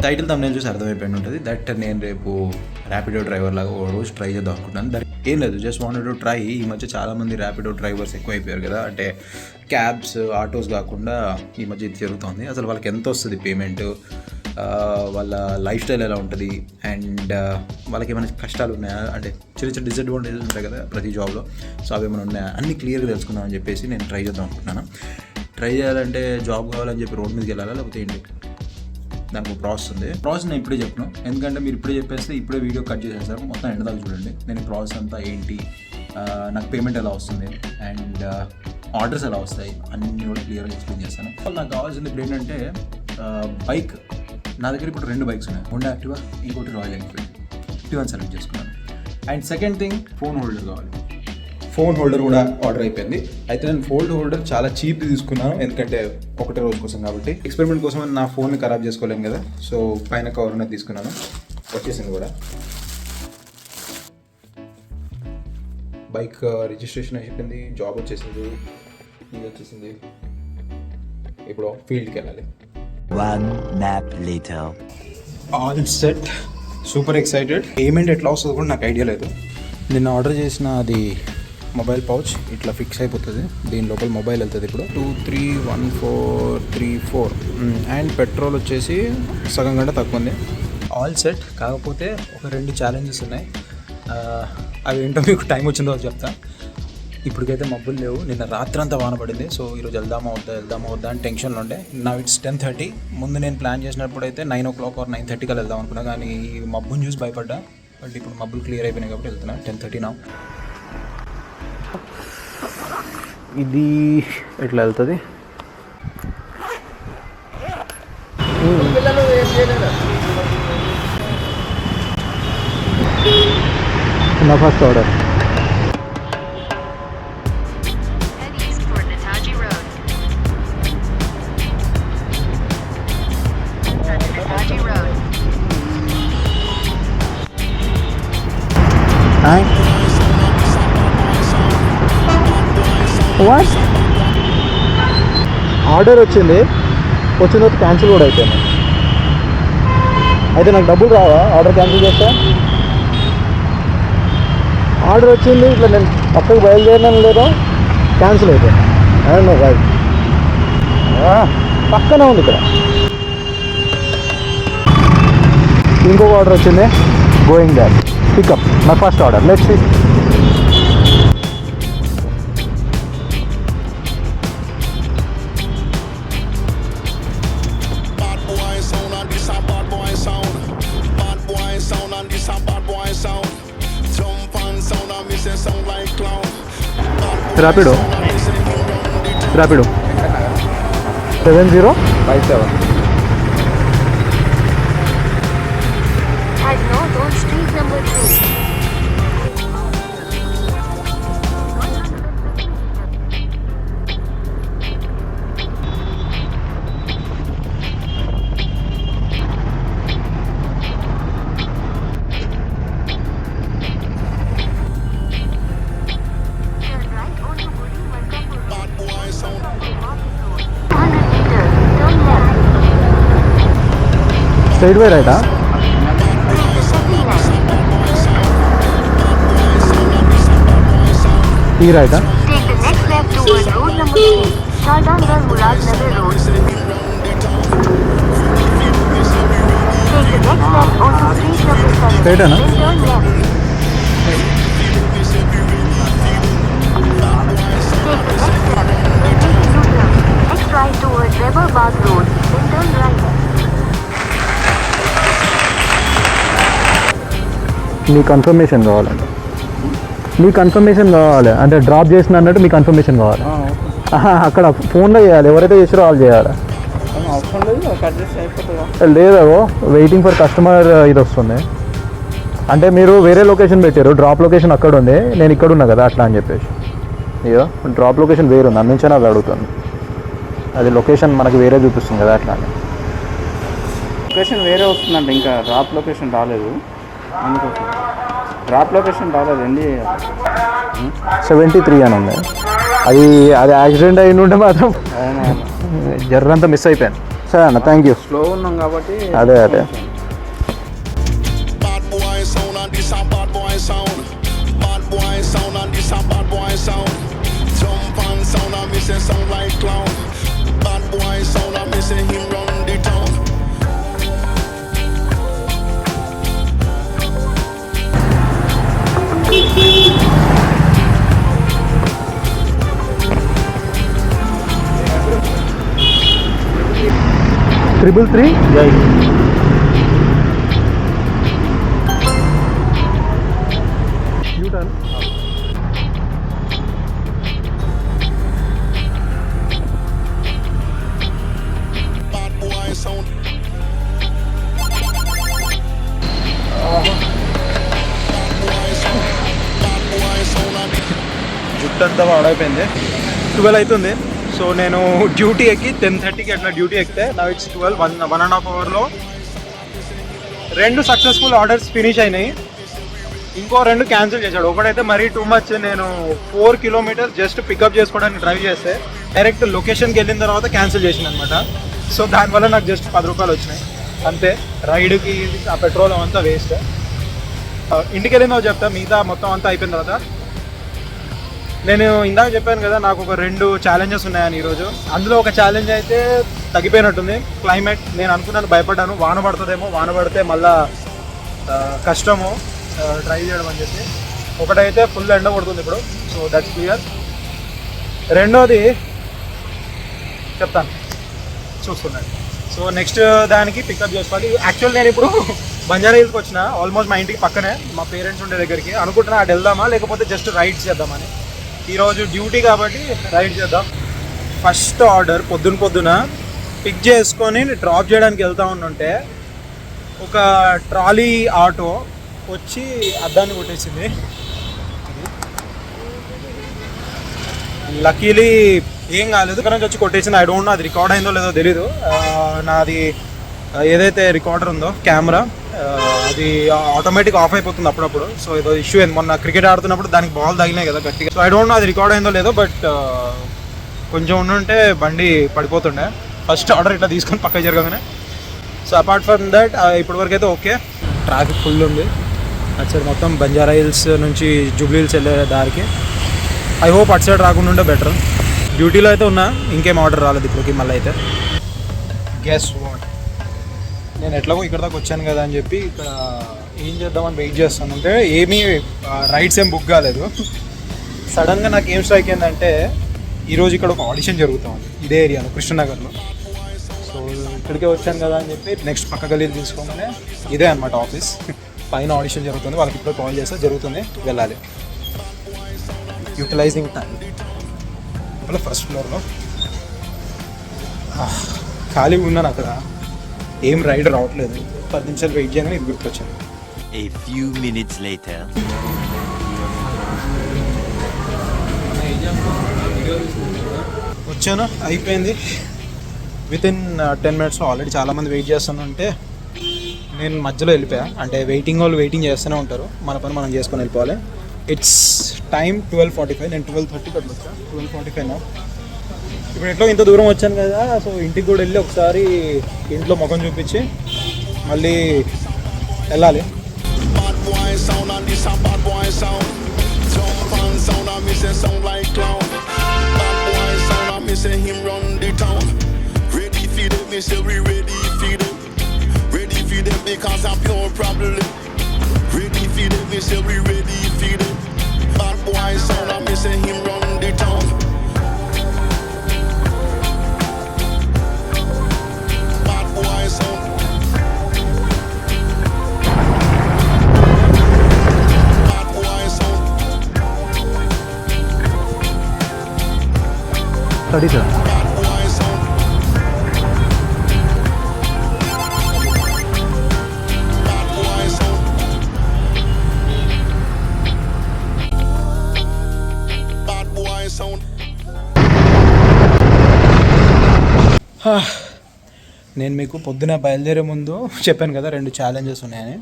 Title thumbnail చూసి అర్థమైపోయి ఉంటుంది దట్ నేను రేపు ర్యాపిడో డ్రైవర్ లాగా ఓ రోజు ట్రై చేద్దాం అనుకుంటున్నాను. దట్ ఏం లేదు, జస్ట్ వాంటెడ్ టు ట్రై. ఈ మధ్య చాలామంది ర్యాపిడో డ్రైవర్స్ ఎక్కువ అయిపోయారు కదా, అంటే క్యాబ్స్ ఆటోస్ కాకుండా ఈ మధ్య ఇది జరుగుతుంది. అసలు వాళ్ళకి ఎంత వస్తుంది పేమెంట్, వాళ్ళ లైఫ్ స్టైల్ ఎలా ఉంటుంది, అండ్ వాళ్ళకి ఏమైనా కష్టాలు ఉన్నాయా, అంటే చిన్న చిన్న డిసడ్వాంటేజెస్ ఉంటాయి కదా ప్రతి జాబ్లో, సో అవి ఏమైనా ఉన్నాయా అన్నీ క్లియర్గా తెలుసుకుందామని చెప్పేసి నేను ట్రై చేద్దాం అనుకుంటున్నాను. ట్రై చేయాలంటే జాబ్ కావాలని చెప్పి రోడ్ మీదకి వెళ్ళాలా లేకపోతే ఏంటి, దానికి ఒక ప్రాసెస్ ఉంది. ప్రాసెస్ నేను ఇప్పుడే చెప్పను, ఎందుకంటే మీరు ఇప్పుడే చెప్పేస్తే ఇప్పుడే వీడియో కట్ చేసేస్తారు. మొత్తం ఎండ్ దాకా చూడండి. నేను ఈ ప్రాసెస్ అంతా ఏంటి, నాకు పేమెంట్ ఎలా వస్తుంది, అండ్ ఆర్డర్స్ ఎలా వస్తాయి అన్నీ కూడా క్లియర్గా ఎక్స్ప్లెయిన్ చేస్తాను. నాకు కావాల్సింది ఇప్పుడు ఏంటంటే బైక్. నా దగ్గర ఇప్పుడు 2 బైక్స్ ఉన్నాయి, హోండా యాక్టివా, ఇంకోటి రాయల్ ఎన్ఫీల్డ్. యాక్టివాని సెలెక్ట్ చేసుకున్నాను. And second thing, phone holder కావాలి. ఫోన్ హోల్డర్ కూడా ఆర్డర్ అయిపోయింది. అయితే నేను ఫోన్ హోల్డర్ చాలా చీప్ తీసుకున్నాను, ఎందుకంటే ఒకటే రోజు కోసం కాబట్టి. ఎక్స్పెరిమెంట్ కోసం నా ఫోన్ని ఖరాబ్ చేసుకోలేము కదా, సో పైన కవర్ అనేది తీసుకున్నాను. వచ్చేసింది కూడా. బైక్ రిజిస్ట్రేషన్ అయిపోయింది, జాబ్ వచ్చేసింది, ఇది వచ్చేసింది. ఇప్పుడు ఫీల్డ్కి వెళ్ళాలి. One nap later. All set, super excited. Payment ఎట్లా వస్తుందో కూడా నాకు ఐడియా లేదు. నిన్న ఆర్డర్ చేసిన అది మొబైల్ పౌచ్ ఇట్లా ఫిక్స్ అయిపోతుంది, దీని లోపల మొబైల్ వెళ్తుంది. ఇప్పుడు 2314334 అండ్ పెట్రోల్ వచ్చేసి సగం గంట తక్కువ ఉంది. All set. కాకపోతే ఒక 2 ఛాలెంజెస్ ఉన్నాయి, అవి ఏంటో మీకు టైం వచ్చిందో చెప్తా. ఇప్పటికైతే మబ్బులు లేవు, నిన్న రాత్రంతా వాన పడింది, సో ఈరోజు వెళ్దామా వద్దా అని టెన్షన్లో ఉండే. నా ఇట్స్ 10:30. ముందు నేను ప్లాన్ చేసినప్పుడు అయితే 9 o'clock or 9:30 కల్లా వెళ్దాం అనుకున్నా, కానీ ఈ మబ్బుని చూసి భయపడ్డా. బట్ ఇప్పుడు మబ్బులు క్లియర్ అయిపోయినాయి కాబట్టి వెళ్తున్నా. 10:30 నా. ఇది ఎట్లా వెళ్తుంది, నా ఫస్ట్ ఆర్డర్. వాట్ ఆర్డర్ వచ్చిన తర్వాత క్యాన్సిల్ కూడా అయిపోయింది. అయితే నాకు డబ్బులు రావా ఆర్డర్ క్యాన్సిల్ చేస్తా? ఆర్డర్ వచ్చింది, ఇట్లా నేను పక్కకు బయలుదేరినాను లేదో క్యాన్సిల్ అయిపోయింది. అవును బాయ్, పక్కనే ఉంది ఇక్కడ. ఇంకొక ఆర్డర్ వచ్చింది, గోయింగ్ బ్యాక్ పికప్. నా first order, let's see. Rapido 7057. I know those street number 2. Straight way రైటా? ఈ రైటా? Take the next left toward road number 3, Shardanggar Muradnagar Road. Take the next left onto street number 7, Straight then na? turn left. Take the next left, then make a U-turn. Next right toward Rebel Bagh Road, then turn right. Me confirmation కావాలండి, మీ confirmation కావాలి అంటే drop చేసిన అన్నట్టు మీ confirmation కావాలి. అక్కడ ఫోన్లో చేయాలి, ఎవరైతే చేసారో వాళ్ళు చేయాలి. లేదా వెయిటింగ్ ఫర్ కస్టమర్ ఇది వస్తుంది, అంటే మీరు వేరే లొకేషన్ పెట్టారు, డ్రాప్ లొకేషన్ అక్కడ ఉంది, నేను ఇక్కడ ఉన్నా కదా అట్లా అని చెప్పేసి. ఇయో డ్రాప్ లొకేషన్ వేరు ఉంది, అందించని అది అడుగుతుంది, అది లొకేషన్ మనకి వేరే చూపిస్తుంది కదా అట్లా అని. లొకేషన్ వేరే వస్తుందంటే ఇంకా డ్రాప్ లొకేషన్ రాలేదు, అందుకోసం డ్రాప్ లొకేషన్ రాలేదు. ఏంటి 73 అని ఉంది, అది యాక్సిడెంట్ అయి ఉంటే మాత్రం జర్రంతా మిస్ అయిపోయాను. సరే అన్న, థ్యాంక్ యూ. స్లో ఉన్నాం కాబట్టి అదే అదే. Bad boy sound and this a bad boy sound. Bad boy sound and this a bad boy sound. Jump and sound and me say sound like clown. Bad boy sound and me say him run the town. Triple 3 U turn. Bad boy sound. జుట్టు అంతా పాడైపోయింది. 12 అవుతుంది. So నేను duty ఎక్కి 10:30కి అట్లా duty ఎక్కితే నా it's 12, 1.5 అవర్లో 2 సక్సెస్ఫుల్ ఆర్డర్స్ ఫినిష్ అయినాయి. ఇంకో 2 క్యాన్సిల్ చేశాడు. ఒకటైతే మరీ టూ మచ్. నేను 4 కిలోమీటర్స్ జస్ట్ పికప్ చేసుకోవడానికి డ్రైవ్ చేస్తే డైరెక్ట్ లొకేషన్కి వెళ్ళిన తర్వాత క్యాన్సిల్ చేసింది అనమాట. సో దానివల్ల నాకు జస్ట్ 10 రూపాయలు వచ్చినాయి అంతే. రైడ్కి ఆ పెట్రోల్ అంతా వేస్ట్. ఇంటికి వెళ్ళిందో చెప్తా, మిగతా మొత్తం అంతా అయిపోయిన తర్వాత. నేను ఇందాక చెప్పాను కదా నాకు ఒక 2 ఛాలెంజెస్ ఉన్నాయని ఈరోజు. అందులో ఒక ఛాలెంజ్ అయితే తగ్గిపోయినట్టుంది. క్లైమేట్ నేను అనుకున్నాను, భయపడ్డాను వాన పడుతుందేమో, వాన పడితే మళ్ళా కష్టము డ్రైవ్ చేయడం అని చెప్పి. ఒకటైతే ఫుల్ ఎండ పడుతుంది ఇప్పుడు, సో దట్స్ క్లియర్. రెండోది చెప్తాను, చూస్తున్నాను. సో నెక్స్ట్ దానికి పికప్ చేసుకోవాలి. యాక్చువల్ నేను ఇప్పుడు బంజారా హిల్స్కి వచ్చిన, ఆల్మోస్ట్ మా ఇంటికి పక్కనే, మా పేరెంట్స్ ఉండే దగ్గరికి. అనుకుంటున్నా అటు వెళ్దామా లేకపోతే జస్ట్ రైడ్స్ చేద్దామని. ఈరోజు డ్యూటీ కాబట్టి రైడ్ చేద్దాం. ఫస్ట్ ఆర్డర్ పొద్దున పిక్ చేసుకొని డ్రాప్ చేయడానికి వెళ్తా ఉంటే ఒక ట్రాలీ ఆటో వచ్చి అద్దాన్ని కొట్టేసింది. లక్కీలీ ఏం కాలేదు, ఇక్కడ నుంచి వచ్చి కొట్టేసింది. ఐ డోంట్ నో అది రికార్డ్ అయిందో లేదో తెలీదు. నాది ఏదైతే రికార్డర్ ఉందో కెమెరా, అది ఆటోమేటిక్ ఆఫ్ అయిపోతుంది అప్పుడప్పుడు. సో ఏదో ఇష్యూ అయింది. మొన్న క్రికెట్ ఆడుతున్నప్పుడు దానికి బాల్ తగినాయి కదా గట్టిగా. సో ఐ డోంట్ నో అది రికార్డ్ అయిందో లేదో, బట్ కొంచెం ఉండుంటే బండి పడిపోతుండే. ఫస్ట్ ఆర్డర్ ఇట్లా తీసుకొని పక్కకి జరగగానే. సో అపార్ట్ ఫ్రమ్ దట్ ఇప్పటివరకు అయితే ఓకే. ట్రాఫిక్ ఫుల్ ఉంది అటు సైడ్ మొత్తం. బంజారా హిల్స్ నుంచి జూబ్లీ హిల్స్ వెళ్ళే దారికి. ఐ హోప్ అటు సైడ్ రాకుండా ఉంటే బెటర్. డ్యూటీలో అయితే ఉన్నా, ఇంకేం ఆర్డర్ రాలేదు ఇప్పటికి. మళ్ళీ అయితే గెస్ వాట్, నేను ఎట్లాగో ఇక్కడ దాకా వచ్చాను కదా అని చెప్పి ఇక్కడ ఏం చేద్దామని వెయిట్ చేస్తానంటే ఏమీ రైడ్స్ ఏం బుక్ కాలేదు. సడన్గా నాకు ఏం స్ట్రైక్ ఏంటంటే ఈరోజు ఇక్కడ ఒక ఆడిషన్ జరుగుతుంది ఇదే ఏరియాలో, కృష్ణనగర్లో. సో ఇక్కడికే వచ్చాను కదా అని చెప్పి నెక్స్ట్ పక్క గలీలు తీసుకోగానే ఇదే అనమాట ఆఫీస్. పైన ఆడిషన్ జరుగుతుంది. వాళ్ళకి ఇప్పుడు కాల్ చేస్తే జరుగుతుంది, వెళ్ళాలి. యూటిలైజింగ్ టైం అలా ఫస్ట్ ఫ్లోర్లో ఖాళీగా ఉన్నాను. అక్కడ ఏం రైడ్ రావట్లేదు. 10 నిమిషాలు వెయిట్ చేయగానే ఇది గుర్తొచ్చాను. A few minutes later. వచ్చాను, అయిపోయింది. వితిన్ 10 minutes ఆల్రెడీ చాలామంది వెయిట్ చేస్తానంటే నేను మధ్యలో వెళ్ళిపోయా. అంటే వెయిటింగ్ వాళ్ళు వెయిటింగ్ చేస్తూనే ఉంటారు, మన పని మనం చేసుకొని వెళ్ళిపోవాలి. It's time 12:45. నేను 12:30కి అట్లా వచ్చా. 12:45 నా. ఇప్పుడు ఎట్లా ఇంత దూరం వచ్చాను కదా, సో ఇంటికి కూడా వెళ్ళి ఒకసారి ఇంట్లో ముఖం చూపించి మళ్ళీ వెళ్ళాలి. Bad boy sound and this a bad boy sound. Jump and sound and me say sound like clown. Bad boy sound and me say him run the town. Ready for them, me say we ready for them. Ready for them because I'm pure problem. Ready for them, me say we ready for them. Bad boy sound and me say him run the town. Bad boy sound. Bad boy sound. 37. Bad boy sound. Bad boy sound. Bad boy sound. నేను మీకు పొద్దున బయలుదేరే ముందు చెప్పాను కదా 2 challenges ఉన్నాయని.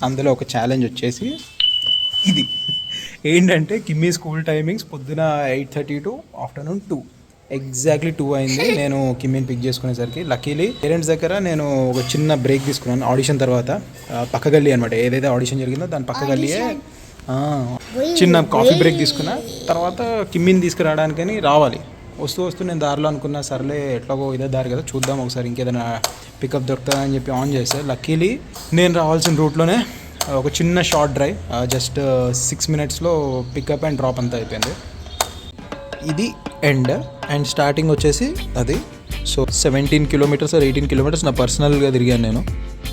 అందులో ఒక ఛాలెంజ్ వచ్చేసి ఇది ఏంటంటే కిమ్మీ స్కూల్ టైమింగ్స్ పొద్దున 8:30 to afternoon 2. ఎగ్జాక్ట్లీ 2 అయింది నేను కిమ్మిని పిక్ చేసుకునేసరికి. లక్కీలీ పేరెంట్స్ దగ్గర నేను ఒక చిన్న బ్రేక్ తీసుకున్నాను ఆడిషన్ తర్వాత. పక్క గల్లీ అనమాట, ఏదైతే ఆడిషన్ జరిగిందో దాని పక్క గల్లీయే. చిన్న కాఫీ బ్రేక్ తీసుకున్నా. తర్వాత కిమ్మిని తీసుకురావడానికని రావాలి. వస్తూ నేను దారిలో అనుకున్నా, సర్లే ఎట్లాగో ఇదే దారి కదా, చూద్దాం ఒకసారి ఇంకేదైనా పికప్ దొరుకుతుందా అని చెప్పి ఆన్ చేస్తే లక్కీలీ నేను రావాల్సిన రూట్లోనే ఒక చిన్న షార్ట్ డ్రైవ్, జస్ట్ 6 minutesలో పికప్ అండ్ డ్రాప్ అంతా అయిపోయింది. ఇది ఎండ్ అండ్ స్టార్టింగ్ వచ్చేసి అది. సో 17 kilometers or 18 kilometers నా పర్సనల్గా తిరిగాను నేను.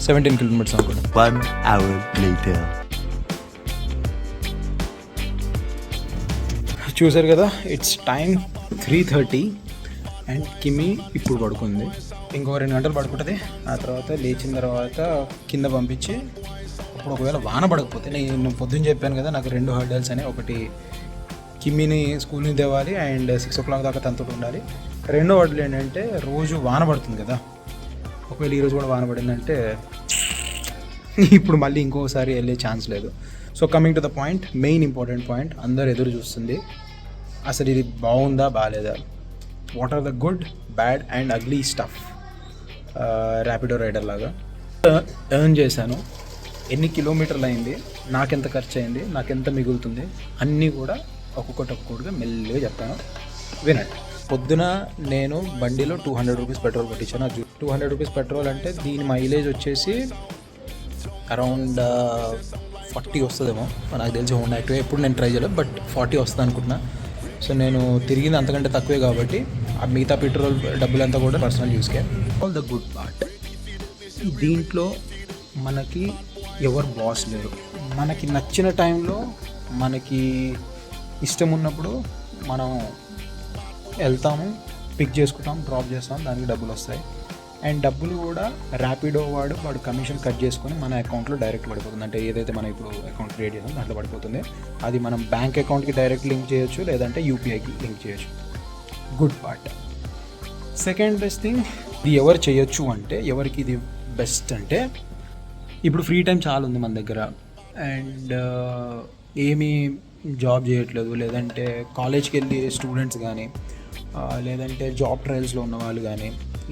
17 kilometers అనుకోండి. 1 hour later. చూసారు కదా, ఇట్స్ టైం 3:30 అండ్ కిమ్మి ఇప్పుడు పడుకుంది. ఇంకో 2 గంటలు పడుకుంటుంది. ఆ తర్వాత లేచిన తర్వాత కింద పంపించి, అప్పుడు ఒకవేళ వాన పడకపోతే, నేను పొద్దున్న చెప్పాను కదా నాకు 2 హర్డల్స్ అని, ఒకటి కిమ్మిని స్కూల్ నుంచి తేవాలి అండ్ 6 o'clock దాకా తనతో ఉండాలి. రెండో హర్డల్ ఏంటంటే రోజు వాన పడుతుంది కదా, ఒకవేళ ఈరోజు కూడా వాన పడిందంటే ఇప్పుడు మళ్ళీ ఇంకోసారి వెళ్ళే ఛాన్స్ లేదు. So coming to the point, main important point, అందరు ఎదురు చూస్తుంది అసలు ఇది బాగుందా బాగాలేదా, what are the good bad and ugly stuff. Rapido rider లాగా ఎర్న్ చేశాను, ఎన్ని కిలోమీటర్లు అయింది, నాకెంత ఖర్చు అయింది, నాకెంత మిగులుతుంది, అన్నీ కూడా ఒక్కొక్కటిగా మెల్లిగా చెప్తాను, వినండి. పొద్దున నేను బండిలో 200 rupees పెట్రోల్ కొట్టించాను. 200 rupees పెట్రోల్ అంటే దీని మైలేజ్ వచ్చేసి అరౌండ్ 40 వస్తుందేమో నాకు తెలిసి. హోండా యాక్టివా ఎప్పుడు నేను ట్రై చేయలేదు, బట్ 40 వస్తుంది అనుకుంటున్నా. సో నేను తిరిగింది అంతకంటే తక్కువే కాబట్టి ఆ మిగతా పెట్రోల్ డబ్బులంతా కూడా పర్సనల్ యూస్కే. ఆల్ ద గుడ్ పార్ట్, దీంట్లో మనకి ఎవరు బాస్ లేరు. మనకి నచ్చిన టైంలో మనకి ఇష్టం ఉన్నప్పుడు మనం వెళ్తాము, పిక్ చేసుకుంటాం, డ్రాప్ చేస్తాం, దానికి డబ్బులు వస్తాయి. అండ్ డబ్బులు కూడా ర్యాపిడో వాడు కమిషన్ కట్ చేసుకొని మన అకౌంట్లో డైరెక్ట్ పడిపోతుంది. అంటే ఏదైతే మనం ఇప్పుడు అకౌంట్ క్రియేట్ చేసాం దాంట్లో పడిపోతుంది. అది మనం బ్యాంక్ అకౌంట్కి డైరెక్ట్ లింక్ చేయొచ్చు, లేదంటే యూపీఐకి లింక్ చేయొచ్చు. Good part. Second best thing, ఇది ఎవరు చేయొచ్చు అంటే, ఎవరికి ఇది బెస్ట్ అంటే, ఇప్పుడు ఫ్రీ టైం చాలా ఉంది మన దగ్గర అండ్ ఏమీ జాబ్ చేయట్లేదు, లేదంటే కాలేజ్కి వెళ్ళి స్టూడెంట్స్ కానీ, లేదంటే జాబ్ ట్రయల్స్లో ఉన్న వాళ్ళు కానీ,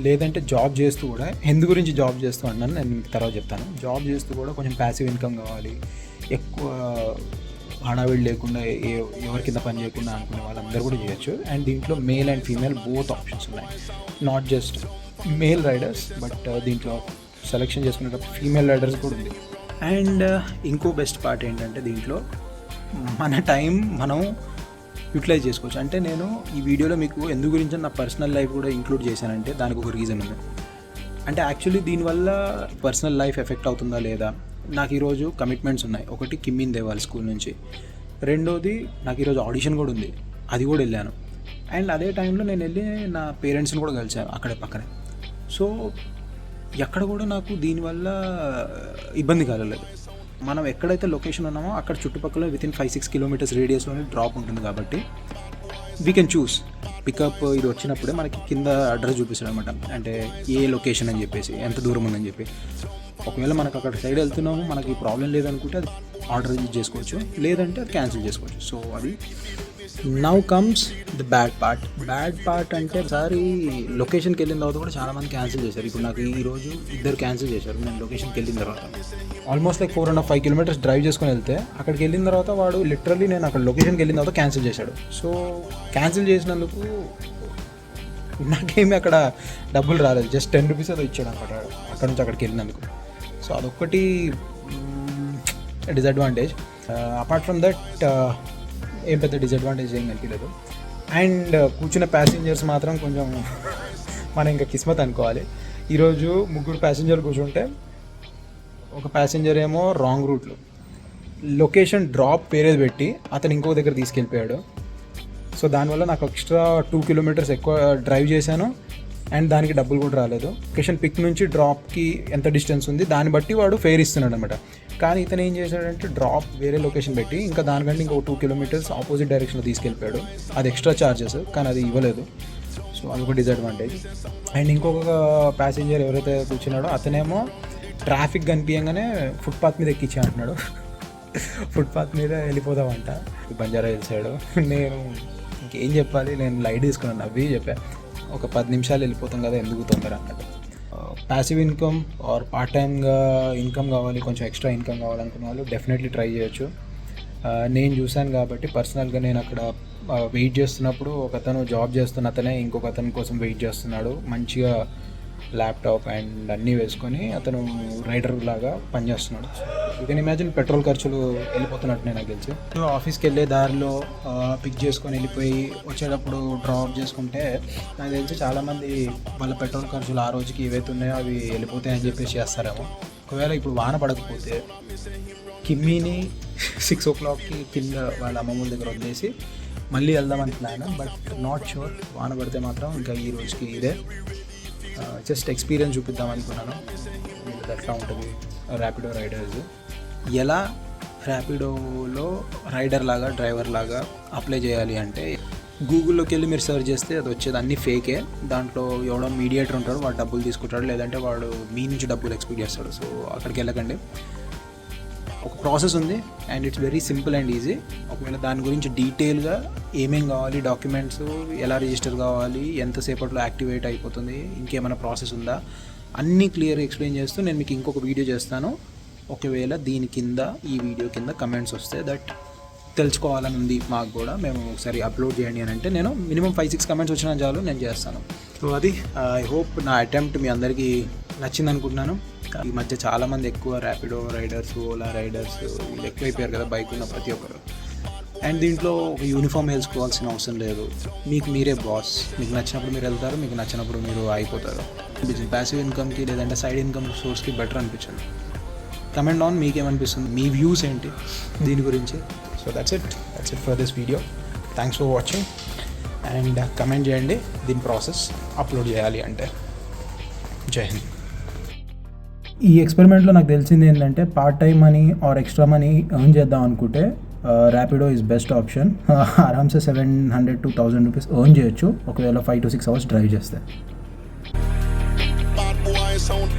లేదంటే జాబ్ చేస్తూ కూడా, ఎందు గురించి జాబ్ చేస్తూ అన్నాను నేను మీకు తర్వాత చెప్తాను. జాబ్ చేస్తూ కూడా కొంచెం ప్యాసివ్ ఇన్కమ్ కావాలి, ఎక్కువ హడావిడి లేకుండా ఎవరి కింద పని చేయకుండా అనుకునే వాళ్ళందరూ కూడా చేయొచ్చు. అండ్ దీంట్లో male and female both options ఉన్నాయి. Not just male riders, but దీంట్లో సెలెక్షన్ చేసుకునేటప్పుడు ఫీమేల్ రైడర్స్ కూడా ఉంది. అండ్ ఇంకో బెస్ట్ పార్ట్ ఏంటంటే, దీంట్లో మన టైం మనం యూటిలైజ్ చేసుకోవచ్చు. అంటే నేను ఈ వీడియోలో మీకు ఎందు గురించి నా పర్సనల్ లైఫ్ కూడా ఇంక్లూడ్ చేశానంటే దానికి ఒక రీజన్ ఉంది. అంటే యాక్చువల్లీ దీనివల్ల పర్సనల్ లైఫ్ ఎఫెక్ట్ అవుతుందా లేదా, నాకు ఈరోజు కమిట్మెంట్స్ ఉన్నాయి. ఒకటి కిమ్మిని తేవాలి స్కూల్ నుంచి, రెండోది నాకు ఈరోజు ఆడిషన్ కూడా ఉంది, అది కూడా వెళ్ళాను. అండ్ అదే టైంలో నేను వెళ్ళి నా పేరెంట్స్ని కూడా కలిసాను అక్కడే పక్కనే. సో ఎక్కడ కూడా నాకు దీనివల్ల ఇబ్బంది కలగలేదు. మనం ఎక్కడైతే లొకేషన్ ఉన్నామో అక్కడ చుట్టుపక్కల వితిన్ 5-6 kilometers రేడియస్లోనే డ్రాప్ ఉంటుంది కాబట్టి వీ కెన్ చూస్ పికప్. ఇది వచ్చినప్పుడే మనకి కింద అడ్రస్ చూపిస్తాడు అనమాట, అంటే ఏ లొకేషన్ అని చెప్పేసి, ఎంత దూరం ఉందని చెప్పి. ఒకవేళ మనకు అక్కడ సైడ్ వెళ్తున్నాము, మనకి ప్రాబ్లం లేదనుకుంటే అది ఆర్డర్ చేసుకోవచ్చు, లేదంటే అది క్యాన్సిల్ చేసుకోవచ్చు. సో అది now comes the bad part. Bad part అంటే ఒకసారి లొకేషన్కి వెళ్ళిన తర్వాత కూడా చాలామంది క్యాన్సిల్ చేశారు. ఇప్పుడు నాకు ఈరోజు 2 క్యాన్సిల్ చేశారు నేను లొకేషన్కి వెళ్ళిన తర్వాత. ఆల్మోస్ట్ లైక్ 4.5 kilometers డ్రైవ్ చేసుకొని వెళ్తే అక్కడికి వెళ్ళిన తర్వాత వాడు లిటరల్లీ నేను అక్కడ లొకేషన్కి వెళ్ళిన తర్వాత క్యాన్సిల్ చేశాడు. సో క్యాన్సిల్ చేసినందుకు నాకేమీ అక్కడ డబ్బులు రాలేదు, జస్ట్ 10 rupees అది ఇచ్చాడు అనమాట అక్కడ నుంచి అక్కడికి వెళ్ళినందుకు. సో అదొక్కటి డిసడ్వాంటేజ్. అపార్ట్ ఫ్రమ్ దట్ ఏం పెద్ద డిసడ్వాంటేజ్ ఏం కనిపించలేదు. అండ్ కూర్చున్న ప్యాసింజర్స్ మాత్రం కొంచెం మనం ఇంకా కిస్మత్ అనుకోవాలి. ఈరోజు 3 ప్యాసింజర్లు కూర్చుంటే ఒక ప్యాసింజర్ ఏమో రాంగ్ రూట్లో లొకేషన్ డ్రాప్ వేరేది పెట్టి అతను ఇంకో దగ్గర తీసుకెళ్ళిపోయాడు. సో దానివల్ల నాకు ఎక్స్ట్రా 2 kilometers ఎక్కువ డ్రైవ్ చేశాను అండ్ దానికి డబ్బులు కూడా రాలేదు. లొకేషన్ పిక్ నుంచి డ్రాప్కి ఎంత డిస్టెన్స్ ఉంది దాన్ని బట్టి వాడు ఫేర్ ఇస్తున్నాడు అనమాట. కానీ ఇతను ఏం చేశాడంటే డ్రాప్ వేరే లొకేషన్ పెట్టి ఇంకా దానికంటే ఇంకో 2 kilometers ఆపోజిట్ డైరెక్షన్లో తీసుకెళ్ళిపోయాడు. అది ఎక్స్ట్రా ఛార్జెస్, కానీ అది ఇవ్వలేదు. సో అదొక డిసడ్వాంటేజ్. అండ్ ఇంకొక ప్యాసింజర్ ఎవరైతే కూర్చున్నాడో అతనేమో ట్రాఫిక్ కనిపించగానే ఫుట్పాత్ మీద ఎక్కించా అంటున్నాడు. ఫుట్పాత్ మీద వెళ్ళిపోదామంట బంజారా హిల్స్ సైడ్. నేను ఇంకేం చెప్పాలి, నేను లైట్ తీసుకున్నాను, నవ్వి చెప్పాను. ఒక 10 నిమిషాలు వెళ్ళిపోతాం కదా, ఎందుకు తొందర అన్నట్టు. ప్యాసివ్ ఇన్కమ్ ఆర్ పార్ట్ టైమ్గా ఇన్కమ్ కావాలి, కొంచెం ఎక్స్ట్రా ఇన్కమ్ కావాలనుకున్న వాళ్ళు డెఫినెట్లీ ట్రై చేయొచ్చు. నేను చూశాను కాబట్టి పర్సనల్గా నేను అక్కడ వెయిట్ చేస్తున్నప్పుడు ఒక అతను జాబ్ చేస్తున్న అతనే ఇంకొక అతని కోసం వెయిట్ చేస్తున్నాడు. మంచిగా ల్యాప్టాప్ అండ్ అన్నీ వేసుకొని అతను రైడర్ లాగా పనిచేస్తున్నాడు. యూ కెన్ ఇమాజిన్ పెట్రోల్ ఖర్చులు వెళ్ళిపోతున్నట్టు నాకు తెలిసి. ఆఫీస్కి వెళ్ళే దారిలో పిక్ చేసుకొని వెళ్ళిపోయి వచ్చేటప్పుడు డ్రాప్ చేసుకుంటే నాకు తెలిసి చాలామంది వాళ్ళ పెట్రోల్ ఖర్చులు ఆ రోజుకి ఏవైతే ఉన్నాయో అవి వెళ్ళిపోతాయని చెప్పేసి చేస్తారేమో. ఒకవేళ ఇప్పుడు వాన పడకపోతే కిమ్మీని 6 o'clock కింద వాళ్ళ అమ్మమ్మల దగ్గర వదిలేసి మళ్ళీ వెళ్దామని ప్లాన్, బట్ నాట్ షూర్. వాన పడితే మాత్రం ఇంకా ఈ రోజుకి ఇదే. జస్ట్ ఎక్స్పీరియన్స్ చూపిద్దాం అనుకున్నాను. ఎట్లా ఉంటుంది ర్యాపిడో రైడర్స్, ఎలా ర్యాపిడోలో రైడర్ లాగా డ్రైవర్ లాగా అప్లై చేయాలి అంటే గూగుల్లోకి వెళ్ళి మీరు సెర్చ్ చేస్తే అది వచ్చేది అన్నీ ఫేకే. దాంట్లో ఎవడో మీడియేటర్ ఉంటాడు, వాడు డబ్బులు తీసుకుంటాడు, లేదంటే వాడు మీ నుంచి డబ్బులు ఎక్స్పెక్ట్ చేస్తాడు. సో అక్కడికి వెళ్ళకండి. ఒక ప్రాసెస్ ఉంది and it's very simple and easy. ఒకవేళ దాని గురించి డీటెయిల్గా ఏమేం కావాలి, డాక్యుమెంట్స్ ఎలా రిజిస్టర్ కావాలి, ఎంతసేపట్లో యాక్టివేట్ అయిపోతుంది, ఇంకేమైనా ప్రాసెస్ ఉందా, అన్నీ క్లియర్గా ఎక్స్ప్లెయిన్ చేస్తూ నేను మీకు ఇంకొక వీడియో చేస్తాను. ఒకవేళ దీని కింద ఈ వీడియో కింద కమెంట్స్ వస్తే దట్ తెలుసుకోవాలని ఉంది మాకు కూడా, మేము ఒకసారి అప్లోడ్ చేయండి అని అంటే నేను మినిమం 5-6 కమెంట్స్ వచ్చినా చాలు, నేను చేస్తాను. సో అది ఐ హోప్ నా అటెంప్ట్ మీ అందరికీ నచ్చింది అనుకుంటున్నాను. ఈ మధ్య చాలామంది ఎక్కువ ర్యాపిడో రైడర్స్, ఓలా రైడర్స్ వీళ్ళు ఎక్కువైపోయారు కదా, బైక్ ఉన్న ప్రతి ఒక్కరు. అండ్ దీంట్లో ఒక యూనిఫామ్ వేసుకోవాల్సిన అవసరం లేదు, మీకు మీరే బాస్. మీకు నచ్చినప్పుడు మీరు వెళ్తారు, మీకు నచ్చినప్పుడు మీరు అయిపోతారు. ప్యాసివ్ ఇన్కమ్కి లేదంటే సైడ్ ఇన్కమ్ సోర్స్కి బెటర్ అనిపించింది. కమెంట్ ఆన్ మీకేమనిపిస్తుంది, మీ వ్యూస్ ఏంటి దీని గురించి. So that's it for this video. Thanks for watching and comment చేయండి దీని ప్రాసెస్ అప్లోడ్ చేయాలి అంటే. జై హింద్. ఈ ఎక్స్పెరిమెంట్లో నాకు తెలిసింది ఏంటంటే part time money or extra money earn చేద్దాం అనుకుంటే ర్యాపిడో ఈజ్ బెస్ట్ ఆప్షన్. ఆరామ్సే 700 to 1000 రూపీస్ ఎర్న్ చేయొచ్చు ఒకవేళ 5 to 6 hours డ్రైవ్ చేస్తే. Bad boy sound.